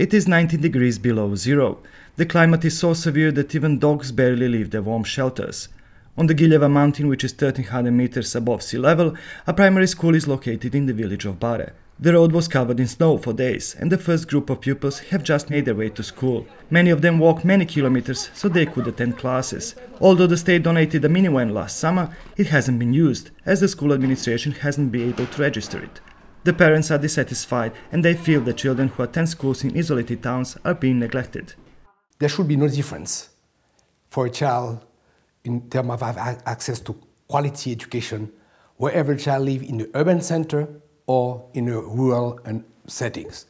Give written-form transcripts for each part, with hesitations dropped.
It is 19 degrees below zero. The climate is so severe that even dogs barely leave their warm shelters. On the Giljeva mountain, which is 1300 meters above sea level, a primary school is located in the village of Bare. The road was covered in snow for days, and the first group of pupils have just made their way to school. Many of them walk many kilometers so they could attend classes. Although the state donated a minivan last summer, it hasn't been used, as the school administration hasn't been able to register it. The parents are dissatisfied, and they feel that children who attend schools in isolated towns are being neglected. There should be no difference for a child in terms of access to quality education, wherever a child lives in the urban center or in a rural settings,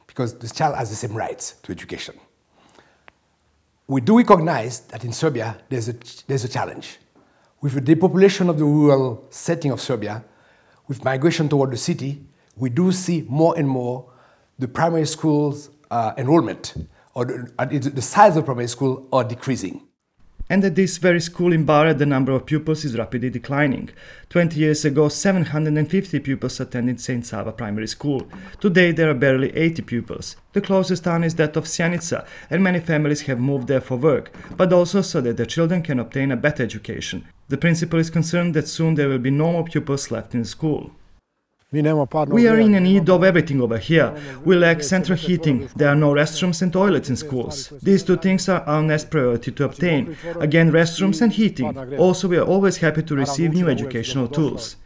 because the child has the same rights to education. We do recognize that in Serbia there's a challenge. With the depopulation of the rural setting of Serbia, with migration toward the city, we do see more and more the primary schools enrollment or the size of primary school are decreasing. And at this very school in Bare, the number of pupils is rapidly declining. 20 years ago, 750 pupils attended St. Sava Primary School. Today, there are barely 80 pupils. The closest town is that of Sjanica, and many families have moved there for work, but also so that their children can obtain a better education. The principal is concerned that soon there will be no more pupils left in the school. We are in need of everything over here. We lack central heating. There are no restrooms and toilets in schools. These two things are our next priority to obtain. Again, restrooms and heating. Also, we are always happy to receive new educational tools.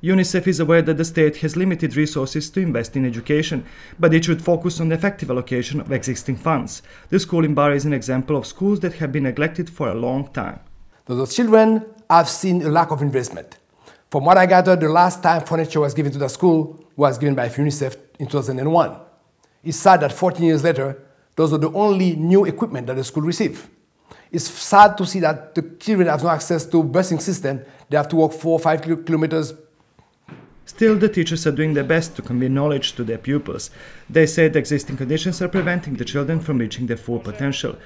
UNICEF is aware that the state has limited resources to invest in education, but it should focus on the effective allocation of existing funds. The school in Bare is an example of schools that have been neglected for a long time. Those children have seen a lack of investment. From what I gathered, the last time furniture was given to the school was given by UNICEF in 2001. It's sad that 14 years later, those are the only new equipment that the school received. It's sad to see that the children have no access to busing system. They have to walk 4 or 5 kilometers. Still, the teachers are doing their best to convey knowledge to their pupils. They say the existing conditions are preventing the children from reaching their full potential.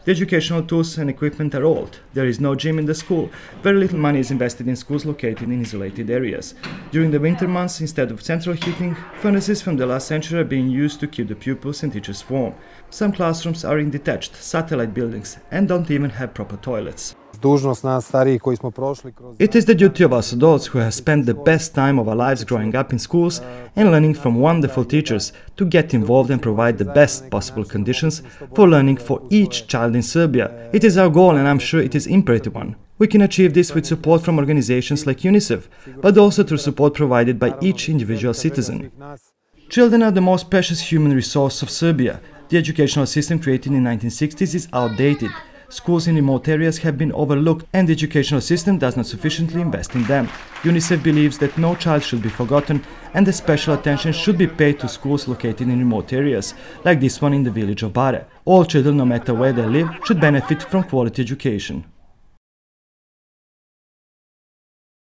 The educational tools and equipment are old. There is no gym in the school. Very little money is invested in schools located in isolated areas. During the winter months, instead of central heating, furnaces from the last century are being used to keep the pupils and teachers warm. Some classrooms are in detached, satellite buildings and don't even have proper toilets. It is the duty of us adults who have spent the best time of our lives growing up in schools and learning from wonderful teachers to get involved and provide the best possible conditions for learning for each child in Serbia. It is our goal, and I'm sure it is an imperative one. We can achieve this with support from organizations like UNICEF, but also through support provided by each individual citizen. Children are the most precious human resource of Serbia. The educational system created in the 1960s is outdated. Schools in remote areas have been overlooked, and the educational system does not sufficiently invest in them. UNICEF believes that no child should be forgotten, and that special attention should be paid to schools located in remote areas, like this one in the village of Bare. All children, no matter where they live, should benefit from quality education.